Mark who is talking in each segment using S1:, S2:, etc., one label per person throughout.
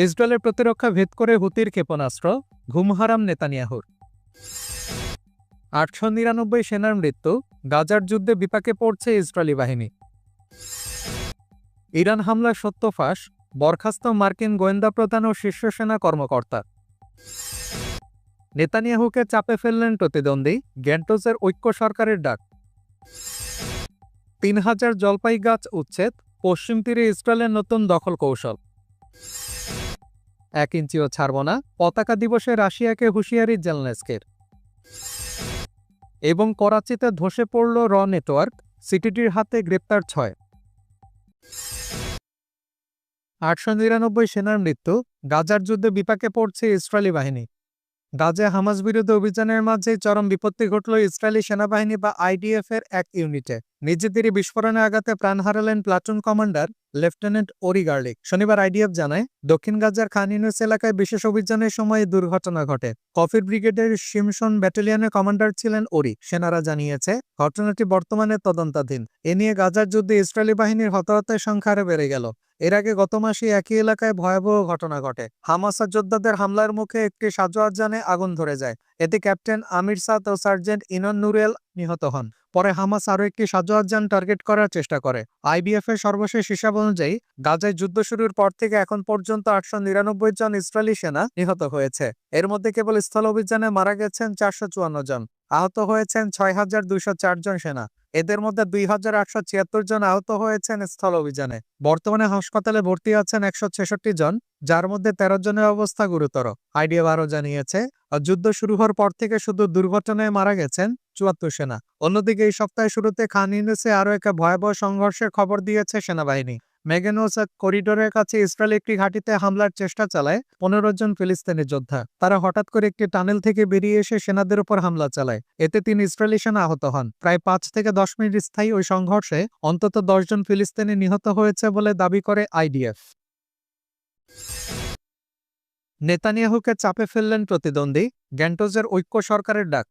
S1: ইসরায়েলের প্রতিরক্ষা ভেদ করে হুতির ক্ষেপণাস্ত্র, ঘুম হারাম নেতানিয়াহুর। 899 সেনার মৃত্যু, গাজার যুদ্ধে বিপাকে পড়ছে ইসরায়েলি বাহিনী। ইরান হামলার সত্য ফাঁস, বরখাস্ত মার্কিন গোয়েন্দা প্রধান ও শীর্ষ সেনা কর্মকর্তা। নেতানিয়াহুকে চাপে ফেললেন প্রতিদ্বন্দ্বী, গ্যান্টোসের ঐক্য সরকারের ডাক। 3000 জলপাই গাছ উচ্ছেদ, পশ্চিম তীরে ইসরায়েলের নতুন দখল কৌশল। 1 ইঞ্চিও ছাড়ব না, পতাকা দিবসে রাশিয়াকে হুঁশিয়ারি জেলনেস্কের। এবং করাচিতে ধসে পড়ল র নেটওয়ার্ক, সিটিটির হাতে গ্রেপ্তার 6। 899 সেনার মৃত্যু, গাজার যুদ্ধে বিপাকে পড়ছে ইসরায়েলি বাহিনী। গাজায় হামাস বিরোধী অভিযানের মাঝে চরম বিপত্তি ঘটল ইসরায়েলি সেনাবাহিনী বা আইডিএফ এর এক ইউনিটে। নিজেদেরই বিস্ফোরণে আঘাতে প্রাণ হারালেন প্লাটুন কমান্ডার লেফটেন্যান্ট ওরি গার্লিক। শনিবার আইডিএফ জানায়, দক্ষিণ গাজার খান ইউনিস এলাকায় বিশেষ অভিযানের সময় দুর্ঘটনা ঘটে। কফির ব্রিগেডের শিমশন ব্যাটালিয়নের কমান্ডার ছিলেন ওরি। সেনারা জানিয়েছে, ঘটনাটি বর্তমানে তদন্তাধীন। এ নিয়ে গাজার যুদ্ধে ইসরায়েলি বাহিনীর হতাহতের সংখ্যা আরও বেড়ে গেল। এর আগে গত মাসে একই এলাকায় ভয়াবহ ঘটনা ঘটে। হামাস যোদ্ধাদের হামলার মুখে একটি সাজোয়ার যানে আগুন ধরে যায়। এতে ক্যাপ্টেন আমির সাদ ও সার্জেন্ট ইনন নুরেল নিহত হন। পরে হামাস আরও একটি সাজোয়ার যান টার্গেট করার চেষ্টা করে। আইডিএফ এর সর্বশেষ হিসাব অনুযায়ী গাজায় যুদ্ধ শুরুর পর থেকে এখন পর্যন্ত 899 জন ইসরায়েলি সেনা নিহত হয়েছে। এর মধ্যে কেবল স্থল অভিযানে মারা গেছেন 454 জন, আহত হয়েছেন 6204 জন সেনা। এদের মধ্যে 2876 জন আহত হয়েছেন স্থল অভিযানে। বর্তমানে হাসপাতালে ভর্তি আছেন 166 জন, যার মধ্যে 13 জনের অবস্থা গুরুতর। আইডিএফ আরও জানিয়েছে, যুদ্ধ শুরু হওয়ার পর থেকে শুধু দুর্ঘটনায় মারা গেছেন 74 সেনা। অন্যদিকে এই সপ্তাহের শুরুতে খান ইউনিসে আরও একটা ভয়াবহ সংঘর্ষের খবর দিয়েছে সেনাবাহিনী। মেগানোস করিডোরের কাছে ইসরায়েল একটি ঘাঁটিতে হামলার চেষ্টা চালায় 15 জন ফিলিস্তিনি যোদ্ধা। তারা হঠাৎ করে একটি টানেল থেকে বেরিয়ে এসে সেনাদের উপর হামলা চালায়। এতে 3 ইসরায়েলি সেনা আহত হন। প্রায় 5 থেকে 10 মিনিট স্থায়ী ওই সংঘর্ষে অন্তত 10 জন ফিলিস্তিনি নিহত হয়েছে বলে দাবি করে আইডিএফ। নেতানিয়াহুকে চাপে ফেললেন প্রতিদ্বন্দ্বী, গ্যান্টোসের ঐক্য সরকারের ডাক।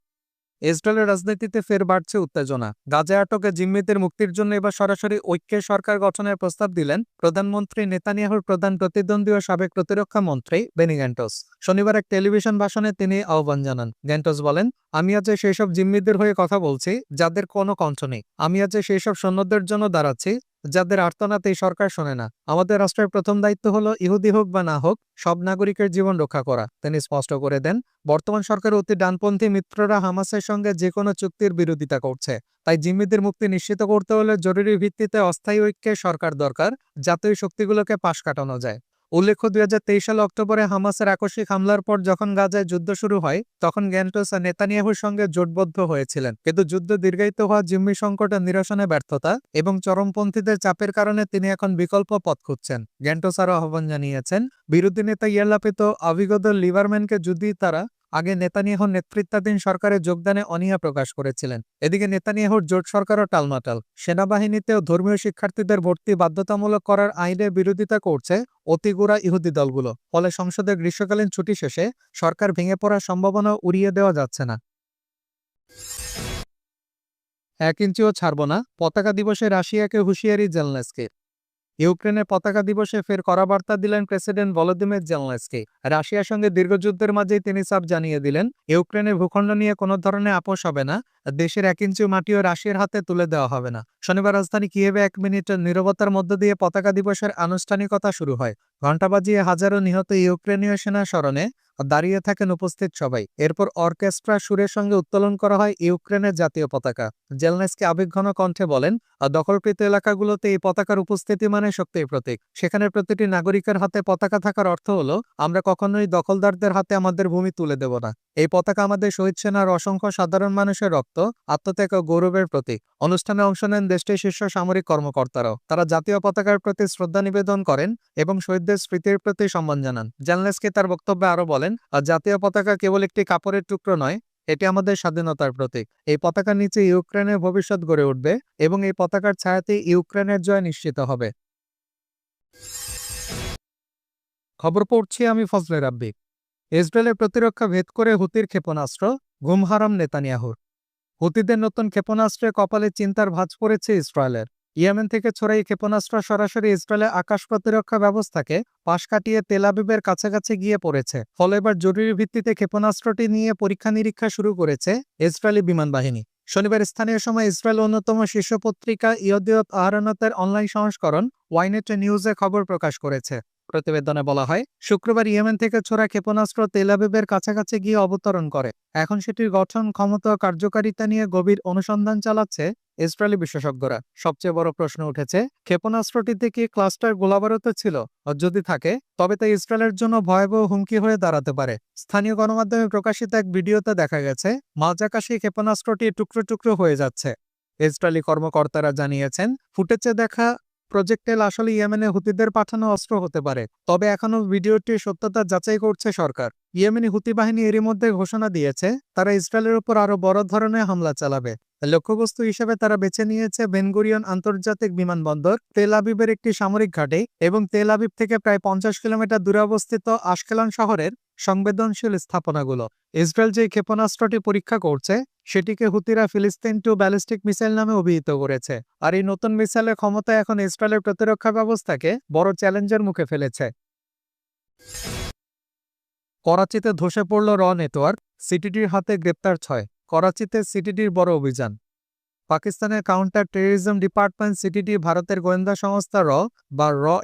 S1: ইসরায়েলের রাজনীতিতে ফের বাড়ছে উত্তেজনা। গাজায় আটকে জিম্মিদের মুক্তির জন্য এবার সরাসরি ঐক্যের সরকার গঠনের প্রস্তাব দিলেন প্রধানমন্ত্রী নেতানিয়াহুর প্রধান প্রতিদ্বন্দ্বী ও সাবেক প্রতিরক্ষা মন্ত্রী বেনি গ্যান্টোস। শনিবার এক টেলিভিশন ভাষণে তিনি আহ্বান জানান। গ্যান্টোস বলেন, আমি আজ সেই সব জিম্মিদের হয়ে কথা বলছি যাদের কোনো কণ্ঠ নেই। আমি আজ সেই সব সৈন্যদের জন্য দাঁড়াচ্ছি যাদের আর্তনাদ এই সরকার শোনে না। আমাদের রাষ্ট্রের প্রথম দায়িত্ব হলো, ইহুদি হোক বা না হোক, সব নাগরিকের জীবন রক্ষা করা। তিনি স্পষ্ট করে দেন, বর্তমান সরকারের অতি ডানপন্থী মিত্ররা হামাসের সঙ্গে যে কোনো চুক্তির বিরোধিতা করছে। তাই জিম্মিদের মুক্তি নিশ্চিত করতে হলে জরুরি ভিত্তিতে অস্থায়ী ঐক্যের সরকার দরকার, যাতে ওই শক্তিগুলোকে পাশ কাটানো যায়। উল্লেখ্য, 2023 সালে অক্টোবরে হামাসের আকস্মিক হামলার পর যখন গাজায় যুদ্ধ শুরু হয়, তখন গ্যান্টোস নেতানিয়াহুর সঙ্গে জোটবদ্ধ হয়েছিলেন। কিন্তু যুদ্ধ দীর্ঘায়িত হওয়া জিম্মি সংকটের নিরসনে ব্যর্থতা এবং চরমপন্থীদের চাপের কারণে তিনি এখন বিকল্প পথ খুঁজছেন। গ্যান্টোস আরও আহ্বান জানিয়েছেন, বিরোধী নেতা ইয়ার লাপিদ ও আভিগদর লিবারম্যানকে যদি তারা আগে নেতানিয়াহুর নেতৃত্বাধীন সরকারে যোগদানে অনীহা প্রকাশ করেছিলেন। এদিকে নেতানিয়াহুর জোট সরকারও টালমাটাল। সেনাবাহিনীতেও ধর্মীয় শিক্ষার্থীদের ভর্তি বাধ্যতামূলক করার আইনের বিরোধিতা করছে অতিগুড়া ইহুদি দলগুলো। ফলে সংসদের গ্রীষ্মকালীন ছুটি শেষে সরকার ভেঙে পড়ার সম্ভাবনা উড়িয়ে দেওয়া যাচ্ছে না। 1 ইঞ্চিও ছাড়ব না, পতাকা দিবসে রাশিয়াকে হুঁশিয়ারি জেলনেস্কির। ইউক্রেনের পতাকা দিবসে ফের কড়া বার্তা দিলেন প্রেসিডেন্ট ভলোদিমির জেলনেস্কি। রাশিয়ার সঙ্গে দীর্ঘযুদ্ধের মাঝেই তিনি সাফ জানিয়ে দিলেন, ইউক্রেনের ভূখণ্ড নিয়ে কোনো ধরনের আপোষ হবে না। দেশের 1 ইঞ্চি মাটিও রাশিয়ার হাতে তুলে দেওয়া হবে না। শনিবার রাজধানী কিয়েভে 1 মিনিটের নীরবতার মধ্য দিয়ে পতাকা দিবসের আনুষ্ঠানিকতা শুরু হয়। ঘণ্টা বাজিয়ে হাজারো নিহত ইউক্রেনীয় সেনা স্মরণে দাঁড়িয়ে থাকেন উপস্থিত সবাই। এরপর অর্কেস্ট্রা সুরের সঙ্গে উত্তোলন করা হয় ইউক্রেনের জাতীয় পতাকা। জেলনেস্কি আবেগঘন কণ্ঠে বলেন, দখলকৃত এলাকাগুলোতে এই পতাকার উপস্থিতি মানে শক্তির প্রতীক। সেখানে প্রতিটি নাগরিকের হাতে পতাকা থাকার অর্থ হলো, আমরা কখনোই দখলদারদের হাতে আমাদের ভূমি তুলে দেব না। এই পতাকা আমাদের শহীদ সেনার অসংখ্য সাধারণ মানুষের রক্ত, আত্মত্যাগ ও গৌরবের প্রতীক। অনুষ্ঠানে অংশ নেন দেশটির শীর্ষ সামরিক কর্মকর্তারাও। তারা জাতীয় পতাকার প্রতি শ্রদ্ধা নিবেদন করেন এবং শহীদদের স্মৃতির প্রতি সম্মান জানান। জেলনেস্কি তার বক্তব্যে আরও বলেন, জাতীয় পতাকা কেবল একটি কাপড়ের টুকরো নয়, এটি আমাদের স্বাধীনতার প্রতীক। এই পতাকার নিচে ইউক্রেনের ভবিষ্যৎ গড়ে উঠবে এবং এই পতাকার ছায়াতেই ইউক্রেনের জয় নিশ্চিত হবে। খবর পড়ছি আমি ফজলে রাব্বি। ইসরায়েলের প্রতিরক্ষা ভেদ করে হুতির ক্ষেপণাস্ত্র, ঘুম হারাম নেতানিয়াহুর। হুতিদের নতুন ক্ষেপণাস্ত্রে কপালে চিন্তার ভাঁজ পড়েছে ইসরায়েলের। ইয়েমেন থেকে ছোড়া এই ক্ষেপণাস্ত্র সরাসরি ইসরায়েলের আকাশ প্রতিরক্ষা ব্যবস্থাকে পাশ কাটিয়ে তেল আবিবের কাছাকাছি গিয়ে পড়েছে। ফলে এবার জরুরি ভিত্তিতে ক্ষেপণাস্ত্রটি নিয়ে পরীক্ষা নিরীক্ষা শুরু করেছে ইসরায়েলি বিমান বাহিনী। শনিবার স্থানীয় সময় ইসরায়েল অন্যতম শীর্ষ পত্রিকা ইয়দিয়ত আহরনতের অনলাইন সংস্করণ ওয়াইনেট নিউজে খবর প্রকাশ করেছে। প্রতিবেদনে বলা হয়, শুক্রবার ইয়েমেন থেকে ছোড়া ক্ষেপণাস্ত্র তেল আবিবের কাছাকাছি গিয়ে অবতরণ করে। এখন সেটির গঠন, ক্ষমতা ও কার্যকারিতা নিয়ে গভীর অনুসন্ধান চালাচ্ছে ইসরায়েলি বিশেষজ্ঞরা। সবচেয়ে বড় প্রশ্ন উঠেছে, ক্ষেপণাস্ত্রটিতে কি ক্লাস্টার গোলাবারুদ ছিল? যদি থাকে, তবে তা ইসরায়েলের জন্য ভয়াবহ হুমকি হয়ে দাঁড়াতে পারে। স্থানীয় গণমাধ্যমে প্রকাশিত এক ভিডিওতে দেখা গেছে মাঝাকাশি ক্ষেপণাস্ত্রটি টুকরো টুকরো হয়ে যাচ্ছে। ইসরায়েলি কর্মকর্তারা জানিয়েছেন, ফুটেজে দেখা প্রজেক্টেল আসলে ইয়েমেনে হুতিদের পাঠানো অস্ত্র হতে পারে। তবে এখনও ভিডিওটির সত্যতা যাচাই করছে সরকার। ইয়েমেনি হুতি বাহিনী এরই মধ্যে ঘোষণা দিয়েছে তারা ইসরায়েলের উপর আরও বড় ধরনের হামলা চালাবে। লক্ষ্যবস্তু হিসেবে তারা বেছে নিয়েছে বেন গুরিয়ন আন্তর্জাতিক বিমানবন্দর, তেল আবিবের একটি সামরিক ঘাঁটি এবং তেল আবিব থেকে প্রায় 50 কিলোমিটার দূরে অবস্থিত আশকেলন শহরের সংবেদনশীল স্থাপনাগুলো। ইসরায়েল যে ক্ষেপণাস্ত্রটি পরীক্ষা করছে সেটিকে হুতিরা ফিলিস্তিন টু ব্যালিস্টিক মিসাইল নামে অভিহিত করেছে। আর এই নতুন মিসাইলের ক্ষমতা এখন ইসরায়েলের প্রতিরক্ষা ব্যবস্থাকে বড় চ্যালেঞ্জের মুখে ফেলেছে। করাচিতে ধসে পড়ল র নেটওয়ার্ক, সিটিডির হাতে গ্রেপ্তার 6। করাচিতে সিটিডির বড় অভিযান। পাকিস্তানের কাউন্টার টেররিজম ডিপার্টমেন্ট সিটিডি ভারতের গোয়েন্দা সংস্থা র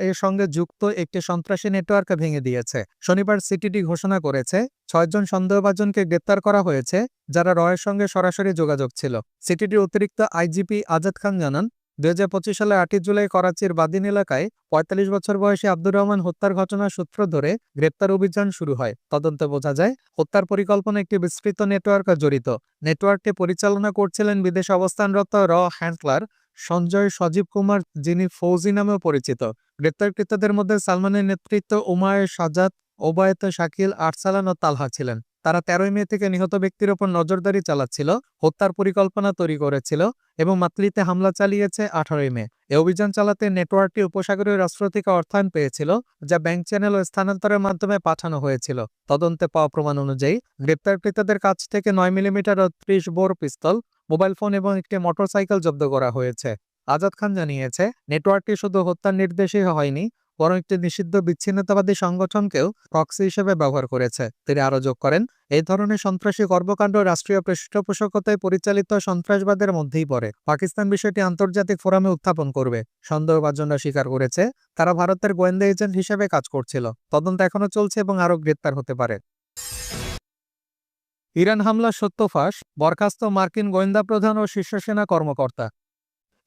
S1: এর সঙ্গে যুক্ত একটি সন্ত্রাসী নেটওয়ার্ক ভেঙে দিয়েছে। শনিবার সিটিডি ঘোষণা করেছে 6 জন সন্দেহভাজনকে গ্রেপ্তার করা হয়েছে, যারা র এর সঙ্গে সরাসরি যোগাযোগ ছিল। সিটিডির অতিরিক্ত আইজিপি আজাদ খান জানান, 2025 সালের 8 জুলাই করাচির বাদিন এলাকায় 45 বছর বয়সী আব্দুর রহমান হত্যার ঘটনার সূত্র ধরে গ্রেপ্তার অভিযান শুরু হয়। তদন্তে বোঝা যায়, হত্যার পরিকল্পনা একটি বিস্তৃত নেটওয়ার্ক জড়িত। নেটওয়ার্কটি পরিচালনা করছিলেন বিদেশে অবস্থানরত র হ্যান্ডলার সঞ্জয় সজীব কুমার, যিনি ফৌজি নামেও পরিচিত। গ্রেপ্তারকৃতদের মধ্যে সালমানের নেতৃত্ব উমায়ের সাজাদ, ওবায়েত শাকিল, আরসালান ও তালহা ছিলেন। তারা 13 মে থেকে নিহত ব্যক্তির ওপর নজরদারি চালাচ্ছিল, হত্যার পরিকল্পনা তৈরি করেছিল এবং মাতলিতে হামলা চালিয়েছে 18 মে। এ অভিযান চালাতে নেটওয়ার্কটি উপসাগরীয় রাষ্ট্র থেকে অর্থায়ন পেয়েছিল, যা ব্যাংক চ্যানেল ও স্থানান্তরের মাধ্যমে পাঠানো হয়েছিল। তদন্তে পাওয়া প্রমাণ অনুযায়ী গ্রেপ্তারকৃতদের কাছ থেকে 9 মিলিমিটার ও 30 বোর পিস্তল, মোবাইল ফোন এবং একটি মোটরসাইকেল জব্দ করা হয়েছে। আজাদ খান জানিয়েছে, নেটওয়ার্কটি শুধু হত্যার নির্দেশই হয়নি, বরং একটি নিষিদ্ধ বিচ্ছিন্নতাবাদী সংগঠনকেও প্রক্সি হিসেবে ব্যবহার করেছে। তিনি আরও যোগ করেন, এই ধরনের সন্ত্রাসী কর্মকাণ্ড রাষ্ট্রীয় পৃষ্ঠপোষকতায় পরিচালিত সন্ত্রাসবাদের মধ্যেই পড়ে। পাকিস্তান বিষয়টি আন্তর্জাতিক ফোরামে উত্থাপন করবে। সন্দেহভাজনরা স্বীকার করেছে তারা ভারতের গোয়েন্দা এজেন্ট হিসেবে কাজ করছিল। তদন্ত এখনো চলছে এবং আরও গ্রেপ্তার হতে পারে। ইরান হামলা সত্য ফাঁস, বরখাস্ত মার্কিন গোয়েন্দা প্রধান ও শীর্ষ সেনা কর্মকর্তা।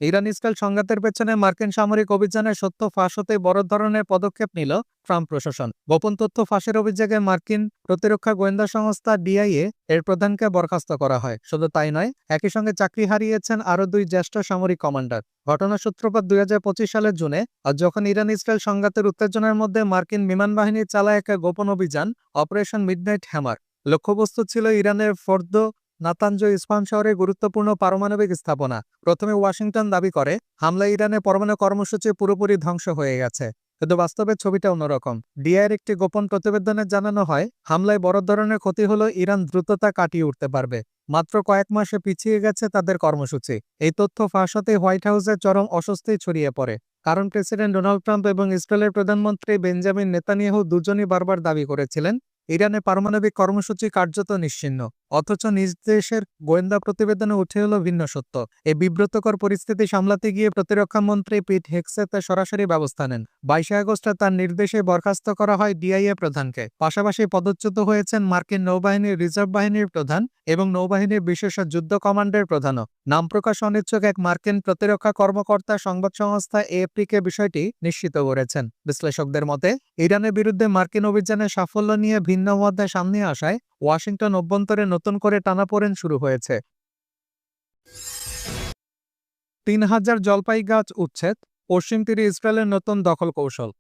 S1: ইরান ইসরায়েল সংঘাতের পেছনে মার্কিন সামরিক অভিযানের সত্য ফাঁস হতে বড় ধরনের পদক্ষেপ নিল ট্রাম্প প্রশাসন। গোপন তথ্য ফাঁসের অভিযোগে মার্কিন প্রতিরক্ষা গোয়েন্দা সংস্থা ডিআইএ এর প্রধানকে বরখাস্ত করা হয়। শুধু তাই নয়, একই সঙ্গে চাকরি হারিয়েছেন আরও 2 জ্যেষ্ঠ সামরিক কমান্ডার। ঘটনার সূত্রপাত 2025 সালের জুনে, আর যখন ইরান ইসরায়েল সংঘাতের উত্তেজনার মধ্যে মার্কিন বিমান বাহিনী চালায় এক গোপন অভিযান অপারেশন মিডনাইট হ্যামার। লক্ষ্যবস্তু ছিল ইরানের ফোর্দো নাতানজ ইস্পাহান শহরে গুরুত্বপূর্ণ পারমাণবিক স্থাপনা। প্রথমে ওয়াশিংটন দাবি করে হামলা ইরানের পরমাণু কর্মসূচি পুরোপুরি ধ্বংস হয়ে গেছে, কিন্তু বাস্তবে ছবিটা অন্যরকম। ডিআইয়ের একটি গোপন প্রতিবেদনে জানানো হয়, হামলায় বড় ধরনের ক্ষতি হলো ইরান দ্রুততা কাটিয়ে উঠতে পারবে। মাত্র কয়েক মাসে পিছিয়ে গেছে তাদের কর্মসূচি। এই তথ্য ফাঁস হতে হোয়াইট হাউসের চরম অস্বস্তি ছড়িয়ে পড়ে, কারণ প্রেসিডেন্ট ডোনাল্ড ট্রাম্প এবং ইসরায়েলের প্রধানমন্ত্রী বেঞ্জামিন নেতানিয়াহু দুজনই বারবার দাবি করেছিলেন ইরানের পারমাণবিক কর্মসূচি কার্যত নিশ্চিহ্ন। অথচ নিজ দেশের গোয়েন্দা প্রতিবেদনে উঠে এলো ভিন্ন সত্য। এই বিব্রতকর পরিস্থিতি সামলাতে গিয়ে প্রতিরক্ষামন্ত্রী পিট হেগসেত সরাসরি ব্যবস্থা নেন। 22 আগস্টে তার নির্দেশে বরখাস্ত করা হয় ডিআইএ প্রধানকে। পাশাপাশি পদচ্যুত হয়েছেন মার্কিন নৌবাহিনীর রিজার্ভ বাহিনীর প্রধান এবং নৌবাহিনীর বিশেষ যুদ্ধ কমান্ডের প্রধানও। নাম প্রকাশ অনিচ্ছুক এক মার্কিন প্রতিরক্ষা কর্মকর্তা সংবাদ সংস্থা এএফপিকে বিষয়টি নিশ্চিত করেছেন। বিশ্লেষকদের মতে, ইরানের বিরুদ্ধে মার্কিন অভিযানের সাফল্য নিয়ে ভিন্ন মত সামনে আসায় ওয়াশিংটন অভ্যন্তরে নতুন করে টানাপোড়েন শুরু হয়েছে। 3000 জলপাই গাছ উচ্ছেদ, পশ্চিম তীরে ইসরায়েলের নতুন দখল কৌশল।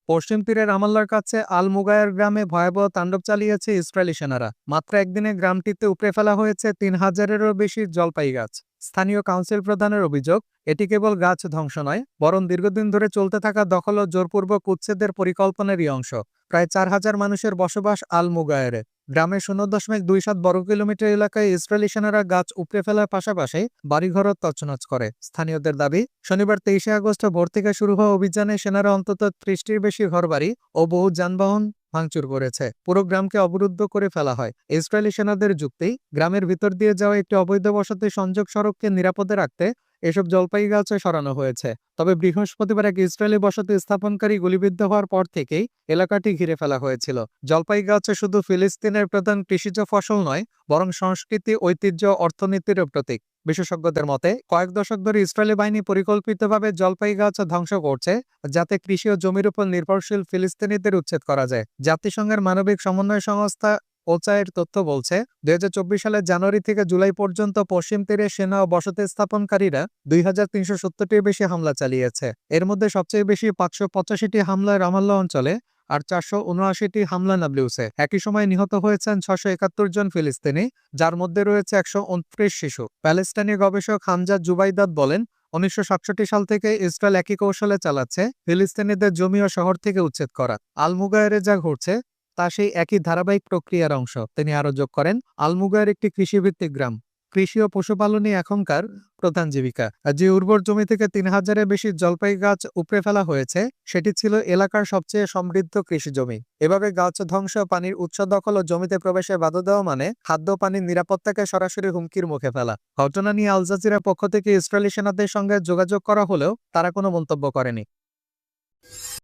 S1: পশ্চিম তীরের রামাল্লার কাছে আল মুগায়ার গ্রামে ভয়াবহ তাণ্ডব চালিয়েছে ইসরায়েলি সেনারা। মাত্র একদিনে গ্রামটিতে উপড়ে ফেলা হয়েছে 3000-এরও বেশি জলপাই গাছ। স্থানীয় কাউন্সিল প্রধানের অভিযোগ, এটি কেবল গাছ ধ্বংস নয়, বরং দীর্ঘদিন ধরে চলতে থাকা দখল ও জোরপূর্বক উচ্ছেদের পরিকল্পনারই অংশ। প্রায় 4,000 মানুষের বসবাস আল মুগায়েরে। গ্রামের 0.27 বর্গ কিলোমিটার এলাকায় ইসরায়েলি সেনারা গাছ উপড়ে ফেলার পাশাপাশি বাড়িঘরও তছনছ করে। স্থানীয়দের দাবি, শনিবার 23 আগস্ট ভোর থেকে শুরু হওয়া অভিযানে সেনারা অন্তত 30টির বেশি ঘরবাড়ি ও বহু যানবাহন ভাঙচুর করেছে। পুরো গ্রামকে অবরুদ্ধ করে ফেলা হয়। ইসরায়েলি সেনাদের যুক্তি, গ্রামের ভিতর দিয়ে যাওয়া একটি অবৈধ বসতি সংযোগ সড়ককে নিরাপদে রাখতে এসব জলপাই গাছে সরানো হয়েছে। তবে বৃহস্পতিবার এক ইসরায়েলি বসতি স্থাপনকারী গুলিবিদ্ধ হওয়ার পর থেকেই এলাকাটি ঘিরে ফেলা হয়েছিল। জলপাই গাছ শুধু ফিলিস্তিনের প্রধান কৃষিজ ফসল নয়, বরং সংস্কৃতি, ঐতিহ্য, অর্থনীতিরও প্রতীক। বিশেষজ্ঞদের মতে, কয়েক দশক ধরে ইসরায়েলি বাহিনী পরিকল্পিতভাবে জলপাই গাছ ধ্বংস করছে, যাতে কৃষি ও জমির উপর নির্ভরশীল ফিলিস্তিনিদের উচ্ছেদ করা যায়। জাতিসংঘের মানবিক সমন্বয় সংস্থা ওচায়ের তথ্য বলছে, 2024 সালের জানুয়ারি থেকে জুলাই পর্যন্ত পশ্চিম তীরে সেনা ও বসতি স্থাপনকারীরা 2370টির বেশি হামলা চালিয়েছে। এর মধ্যে সবচেয়ে বেশি 585টি হামলায় রামাল্লাহ অঞ্চলে আর 479টি হামলা নাবলুসে। একই সময় নিহত হয়েছেন 671 জন ফিলিস্তিনি, যার মধ্যে রয়েছে 129 শিশু। প্যালেস্টাইনি গবেষক হামজা জুবাইদাত বলেন, 1967 সাল থেকে ইসরায়েল একই কৌশলে চালাচ্ছে ফিলিস্তিনিদের জমি ও শহর থেকে উচ্ছেদ করা। আল মুগায়েরে যা ঘটছে তা সেই একই ধারাবাহিক প্রক্রিয়ার অংশ। তিনি আরো যোগ করেন, আল মুগায়ের একটি কৃষিভিত্তিক গ্রাম। কৃষি ও পশুপালনই এখনকার প্রধান জীবিকা। যে উর্বর জমি থেকে 3000-এর বেশি জলপাই গাছ উপড়ে ফেলা হয়েছে, সেটি ছিল এলাকার সবচেয়ে সমৃদ্ধ কৃষি জমি। এভাবে গাছ ধ্বংস, পানির উৎস দখল ও জমিতে প্রবেশে বাধা দেওয়া মানে খাদ্য পানির নিরাপত্তাকে সরাসরি হুমকির মুখে ফেলা। ঘটনা নিয়ে আল জাজিরার পক্ষ থেকে ইসরায়েলি সেনাদের সঙ্গে যোগাযোগ করা হলেও তারা কোনো মন্তব্য করেনি।